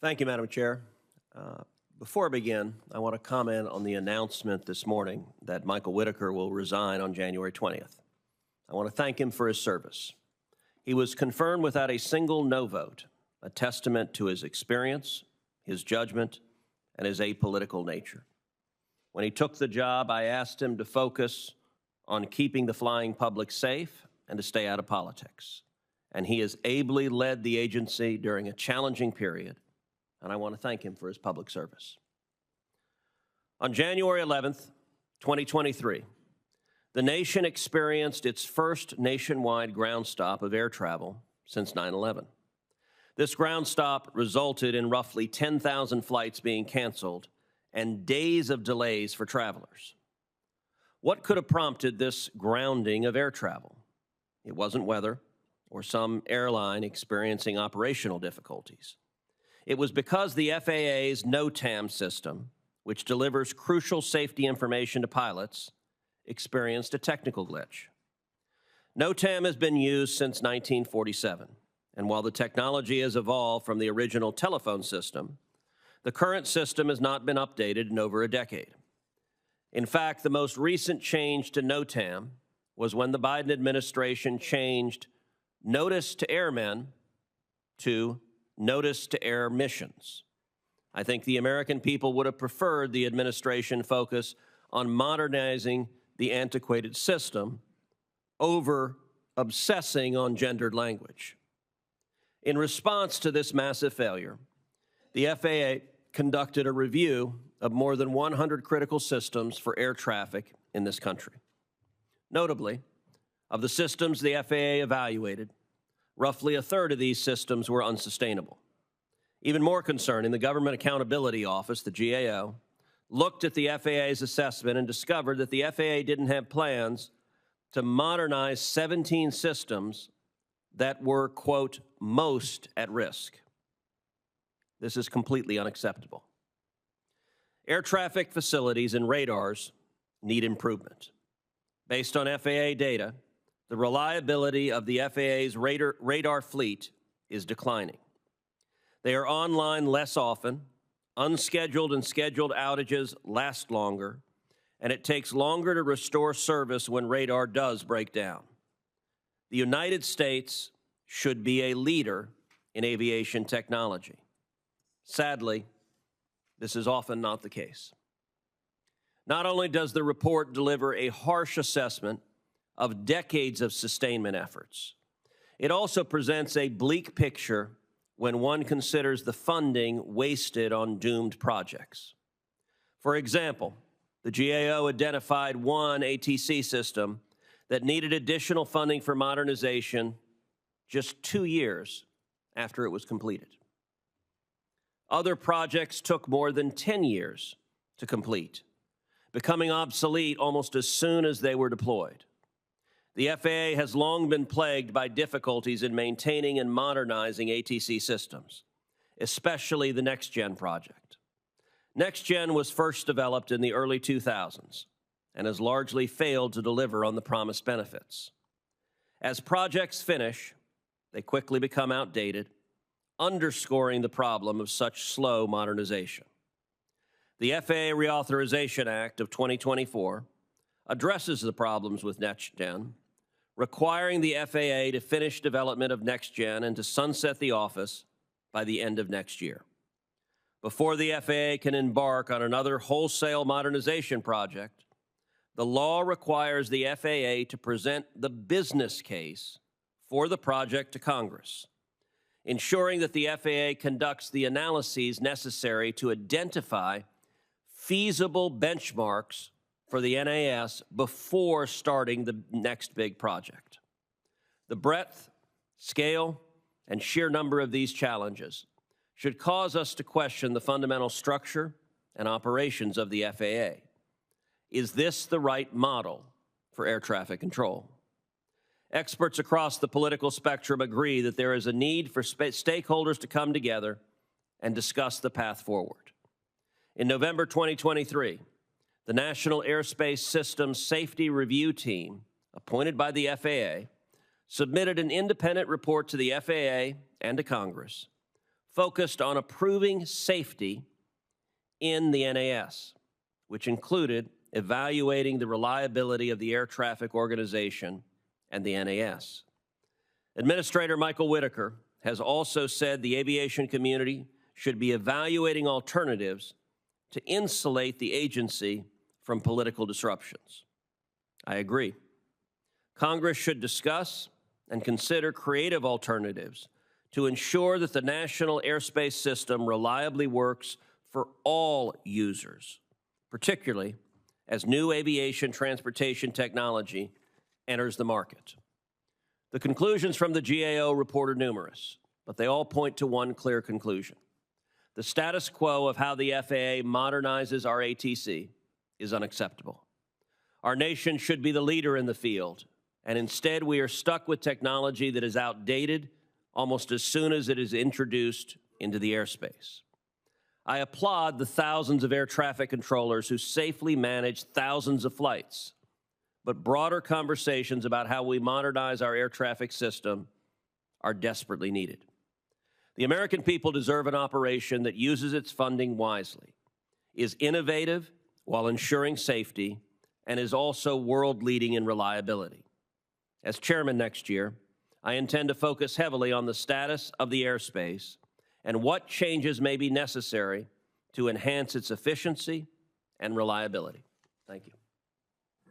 Thank you, Madam Chair. Before I begin, I want to comment on the announcement this morning that Michael Whitaker will resign on January 20th. I want to thank him for his service. He was confirmed without a single no vote, a testament to his experience, his judgment, and his apolitical nature. When he took the job, I asked him to focus on keeping the flying public safe and to stay out of politics. And he has ably led the agency during a challenging period, and I want to thank him for his public service. On January 11th, 2023, the nation experienced its first nationwide ground stop of air travel since 9/11. This ground stop resulted in roughly 10,000 flights being canceled and days of delays for travelers. What could have prompted this grounding of air travel? It wasn't weather or some airline experiencing operational difficulties. It was because the FAA's NOTAM system, which delivers crucial safety information to pilots, experienced a technical glitch. NOTAM has been used since 1947, and while the technology has evolved from the original telephone system, the current system has not been updated in over a decade. In fact, the most recent change to NOTAM was when the Biden administration changed Notice to Airmen to Notice to Air Missions. I think the American people would have preferred the administration focus on modernizing the antiquated system over obsessing on gendered language. In response to this massive failure, the FAA conducted a review of more than 100 critical systems for air traffic in this country. Notably, of the systems the FAA evaluated, roughly a third of these systems were unsustainable. Even more concerning, the Government Accountability Office, the GAO, looked at the FAA's assessment and discovered that the FAA didn't have plans to modernize 17 systems that were, quote, most at risk. This is completely unacceptable. Air traffic facilities and radars need improvement. Based on FAA data, the reliability of the FAA's radar fleet is declining. They are online less often, unscheduled and scheduled outages last longer, and it takes longer to restore service when radar does break down. The United States should be a leader in aviation technology. Sadly, this is often not the case. Not only does the report deliver a harsh assessment of decades of sustainment efforts, it also presents a bleak picture when one considers the funding wasted on doomed projects. For example, the GAO identified one ATC system that needed additional funding for modernization just 2 years after it was completed. Other projects took more than 10 years to complete, becoming obsolete almost as soon as they were deployed. The FAA has long been plagued by difficulties in maintaining and modernizing ATC systems, especially the NextGen project. NextGen was first developed in the early 2000s and has largely failed to deliver on the promised benefits. As projects finish, they quickly become outdated, underscoring the problem of such slow modernization. The FAA Reauthorization Act of 2024 addresses the problems with NextGen, requiring the FAA to finish development of NextGen and to sunset the office by the end of next year. Before the FAA can embark on another wholesale modernization project, the law requires the FAA to present the business case for the project to Congress, ensuring that the FAA conducts the analyses necessary to identify feasible benchmarks for the NAS before starting the next big project. The breadth, scale, and sheer number of these challenges should cause us to question the fundamental structure and operations of the FAA. Is this the right model for air traffic control? Experts across the political spectrum agree that there is a need for stakeholders to come together and discuss the path forward. In November 2023, the National Airspace Systems Safety Review Team, appointed by the FAA, submitted an independent report to the FAA and to Congress, focused on improving safety in the NAS, which included evaluating the reliability of the Air Traffic Organization and the NAS. Administrator Michael Whitaker has also said the aviation community should be evaluating alternatives to insulate the agency from political disruptions. I agree. Congress should discuss and consider creative alternatives to ensure that the national airspace system reliably works for all users, particularly as new aviation transportation technology enters the market. The conclusions from the GAO report are numerous, but they all point to one clear conclusion. The status quo of how the FAA modernizes our ATC is unacceptable. Our nation should be the leader in the field, and instead we are stuck with technology that is outdated almost as soon as it is introduced into the airspace. I applaud the thousands of air traffic controllers who safely manage thousands of flights, but broader conversations about how we modernize our air traffic system are desperately needed. The American people deserve an operation that uses its funding wisely, is innovative while ensuring safety, and is also world-leading in reliability. As chairman next year, I intend to focus heavily on the status of the airspace and what changes may be necessary to enhance its efficiency and reliability. Thank you.